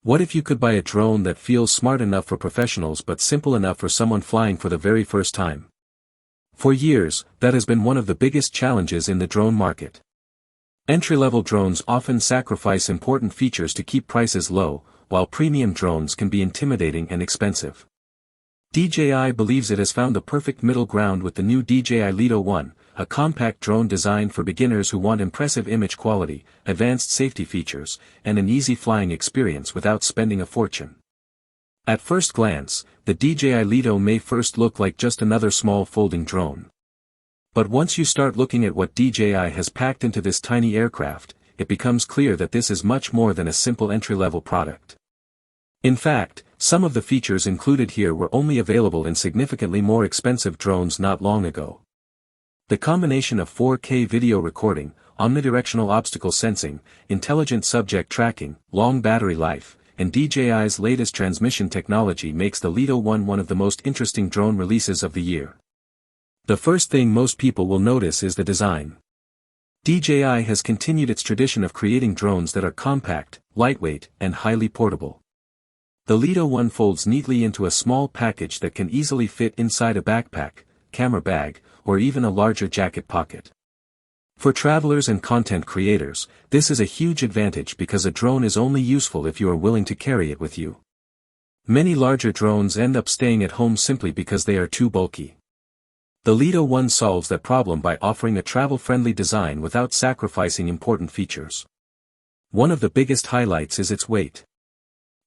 What if you could buy a drone that feels smart enough for professionals but simple enough for someone flying for the very first time? For years, that has been one of the biggest challenges in the drone market. Entry-level drones often sacrifice important features to keep prices low, while premium drones can be intimidating and expensive. DJI believes it has found the perfect middle ground with the new DJI Lito 1, a compact drone designed for beginners who want impressive image quality, advanced safety features, and an easy flying experience without spending a fortune. At first glance, the DJI Lito may first look like just another small folding drone. But once you start looking at what DJI has packed into this tiny aircraft, it becomes clear that this is much more than a simple entry-level product. In fact, some of the features included here were only available in significantly more expensive drones not long ago. The combination of 4K video recording, omnidirectional obstacle sensing, intelligent subject tracking, long battery life, and DJI's latest transmission technology makes the Lito 1 one of the most interesting drone releases of the year. The first thing most people will notice is the design. DJI has continued its tradition of creating drones that are compact, lightweight, and highly portable. The Lito 1 folds neatly into a small package that can easily fit inside a backpack, camera bag, or even a larger jacket pocket. For travelers and content creators, this is a huge advantage because a drone is only useful if you are willing to carry it with you. Many larger drones end up staying at home simply because they are too bulky. The Lito 1 solves that problem by offering a travel-friendly design without sacrificing important features. One of the biggest highlights is its weight.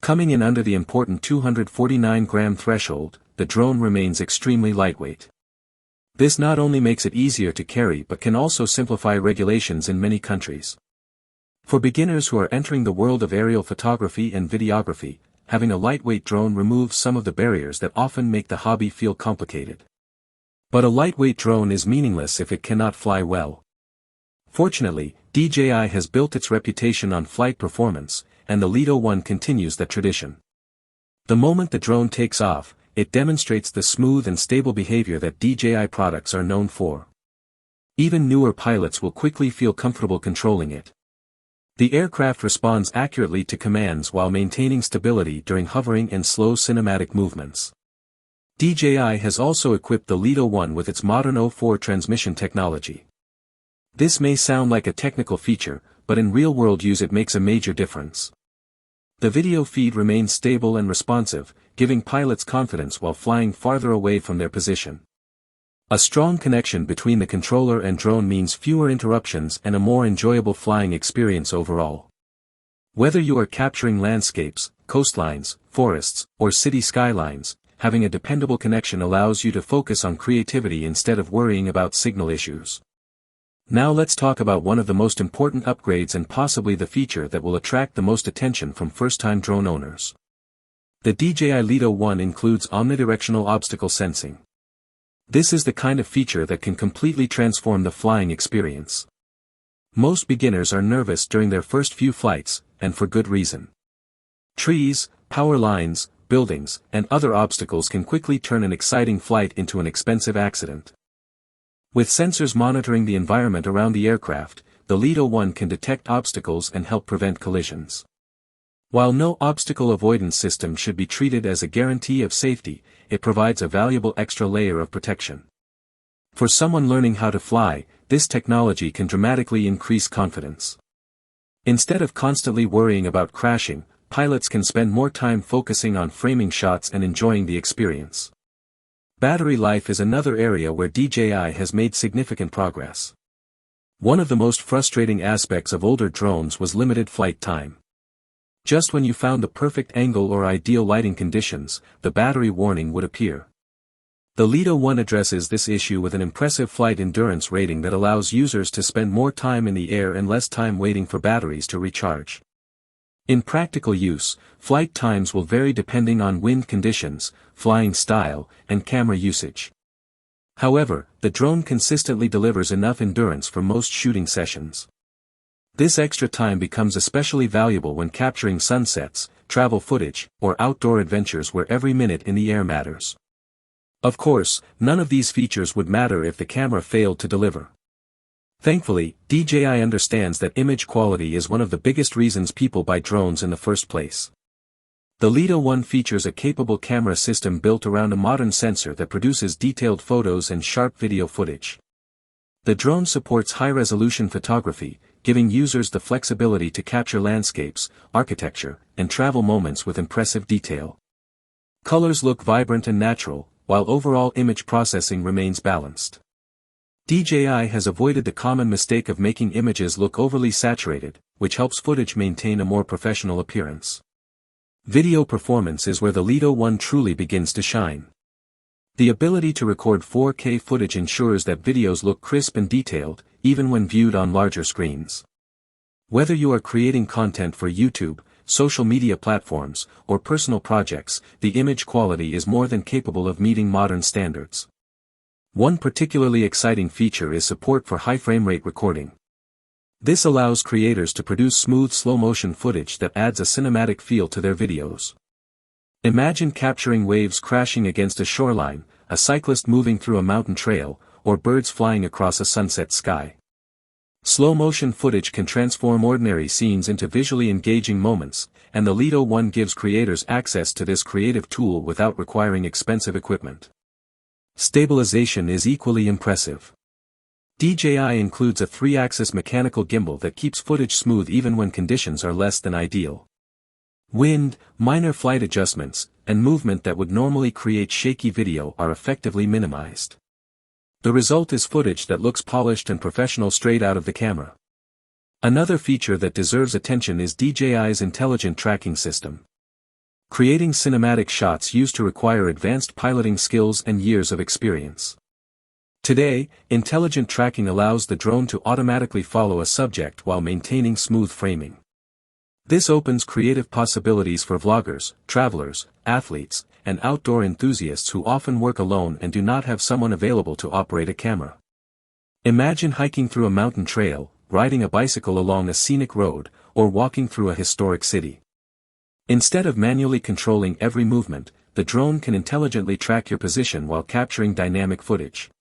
Coming in under the important 249-gram threshold, the drone remains extremely lightweight. This not only makes it easier to carry but can also simplify regulations in many countries. For beginners who are entering the world of aerial photography and videography, having a lightweight drone removes some of the barriers that often make the hobby feel complicated. But a lightweight drone is meaningless if it cannot fly well. Fortunately, DJI has built its reputation on flight performance, and the Lito 1 continues that tradition. The moment the drone takes off, it demonstrates the smooth and stable behavior that DJI products are known for. Even newer pilots will quickly feel comfortable controlling it. The aircraft responds accurately to commands while maintaining stability during hovering and slow cinematic movements. DJI has also equipped the Lito 1 with its modern 04 transmission technology. This may sound like a technical feature, but in real-world use it makes a major difference. The video feed remains stable and responsive, giving pilots confidence while flying farther away from their position. A strong connection between the controller and drone means fewer interruptions and a more enjoyable flying experience overall. Whether you are capturing landscapes, coastlines, forests, or city skylines, having a dependable connection allows you to focus on creativity instead of worrying about signal issues. Now let's talk about one of the most important upgrades and possibly the feature that will attract the most attention from first-time drone owners. The DJI Lito 1 includes omnidirectional obstacle sensing. This is the kind of feature that can completely transform the flying experience. Most beginners are nervous during their first few flights, and for good reason. Trees, power lines, buildings, and other obstacles can quickly turn an exciting flight into an expensive accident. With sensors monitoring the environment around the aircraft, the Lito 1 can detect obstacles and help prevent collisions. While no obstacle avoidance system should be treated as a guarantee of safety, it provides a valuable extra layer of protection. For someone learning how to fly, this technology can dramatically increase confidence. Instead of constantly worrying about crashing, pilots can spend more time focusing on framing shots and enjoying the experience. Battery life is another area where DJI has made significant progress. One of the most frustrating aspects of older drones was limited flight time. Just when you found the perfect angle or ideal lighting conditions, the battery warning would appear. The Lito 1 addresses this issue with an impressive flight endurance rating that allows users to spend more time in the air and less time waiting for batteries to recharge. In practical use, flight times will vary depending on wind conditions, flying style, and camera usage. However, the drone consistently delivers enough endurance for most shooting sessions. This extra time becomes especially valuable when capturing sunsets, travel footage, or outdoor adventures where every minute in the air matters. Of course, none of these features would matter if the camera failed to deliver. Thankfully, DJI understands that image quality is one of the biggest reasons people buy drones in the first place. The Lito One features a capable camera system built around a modern sensor that produces detailed photos and sharp video footage. The drone supports high-resolution photography, giving users the flexibility to capture landscapes, architecture, and travel moments with impressive detail. Colors look vibrant and natural, while overall image processing remains balanced. DJI has avoided the common mistake of making images look overly saturated, which helps footage maintain a more professional appearance. Video performance is where the Lito One truly begins to shine. The ability to record 4K footage ensures that videos look crisp and detailed, even when viewed on larger screens. Whether you are creating content for YouTube, social media platforms, or personal projects, the image quality is more than capable of meeting modern standards. One particularly exciting feature is support for high frame rate recording. This allows creators to produce smooth slow-motion footage that adds a cinematic feel to their videos. Imagine capturing waves crashing against a shoreline, a cyclist moving through a mountain trail, or birds flying across a sunset sky. Slow-motion footage can transform ordinary scenes into visually engaging moments, and the Lito One gives creators access to this creative tool without requiring expensive equipment. Stabilization is equally impressive. DJI includes a 3-axis mechanical gimbal that keeps footage smooth even when conditions are less than ideal. Wind, minor flight adjustments, and movement that would normally create shaky video are effectively minimized. The result is footage that looks polished and professional straight out of the camera. Another feature that deserves attention is DJI's intelligent tracking system. Creating cinematic shots used to require advanced piloting skills and years of experience. Today, intelligent tracking allows the drone to automatically follow a subject while maintaining smooth framing. This opens creative possibilities for vloggers, travelers, athletes, and outdoor enthusiasts who often work alone and do not have someone available to operate a camera. Imagine hiking through a mountain trail, riding a bicycle along a scenic road, or walking through a historic city. Instead of manually controlling every movement, the drone can intelligently track your position while capturing dynamic footage.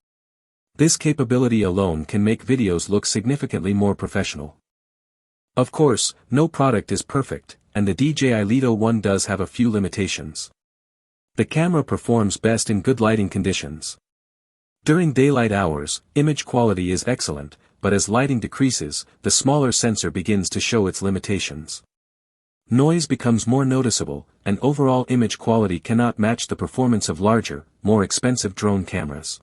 This capability alone can make videos look significantly more professional. Of course, no product is perfect, and the DJI Lito One does have a few limitations. The camera performs best in good lighting conditions. During daylight hours, image quality is excellent, but as lighting decreases, the smaller sensor begins to show its limitations. Noise becomes more noticeable, and overall image quality cannot match the performance of larger, more expensive drone cameras.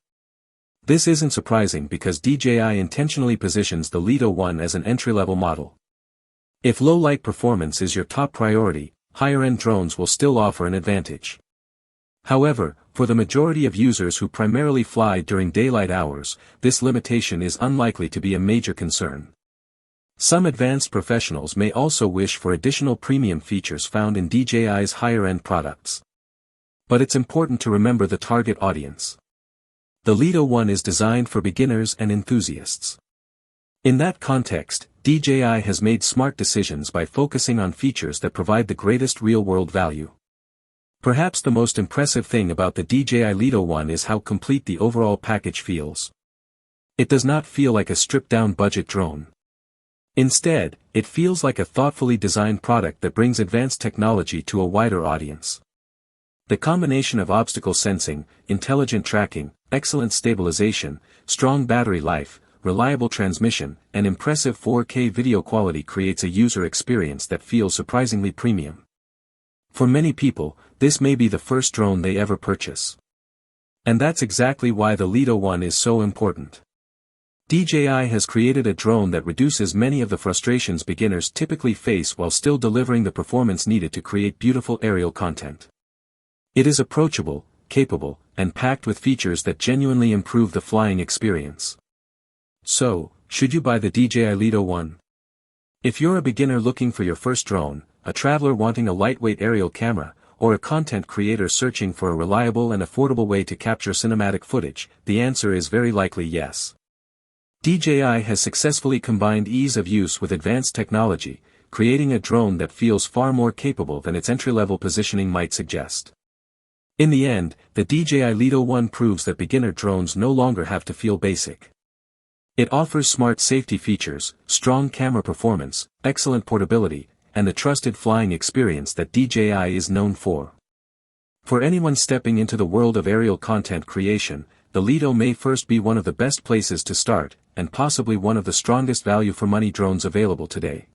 This isn't surprising because DJI intentionally positions the Lito One as an entry-level model. If low-light performance is your top priority, higher-end drones will still offer an advantage. However, for the majority of users who primarily fly during daylight hours, this limitation is unlikely to be a major concern. Some advanced professionals may also wish for additional premium features found in DJI's higher-end products. But it's important to remember the target audience. The Lito One is designed for beginners and enthusiasts. In that context, DJI has made smart decisions by focusing on features that provide the greatest real-world value. Perhaps the most impressive thing about the DJI Lito One is how complete the overall package feels. It does not feel like a stripped-down budget drone. Instead, it feels like a thoughtfully designed product that brings advanced technology to a wider audience. The combination of obstacle sensing, intelligent tracking, excellent stabilization, strong battery life, reliable transmission, and impressive 4K video quality creates a user experience that feels surprisingly premium. For many people, this may be the first drone they ever purchase. And that's exactly why the Lito One is so important. DJI has created a drone that reduces many of the frustrations beginners typically face while still delivering the performance needed to create beautiful aerial content. It is approachable, capable, and packed with features that genuinely improve the flying experience. So, should you buy the DJI Lito One? If you're a beginner looking for your first drone, a traveler wanting a lightweight aerial camera, or a content creator searching for a reliable and affordable way to capture cinematic footage, the answer is very likely yes. DJI has successfully combined ease of use with advanced technology, creating a drone that feels far more capable than its entry-level positioning might suggest. In the end, the DJI Lito One proves that beginner drones no longer have to feel basic. It offers smart safety features, strong camera performance, excellent portability, and the trusted flying experience that DJI is known for. For anyone stepping into the world of aerial content creation, the Lito may first be one of the best places to start, and possibly one of the strongest value for money drones available today.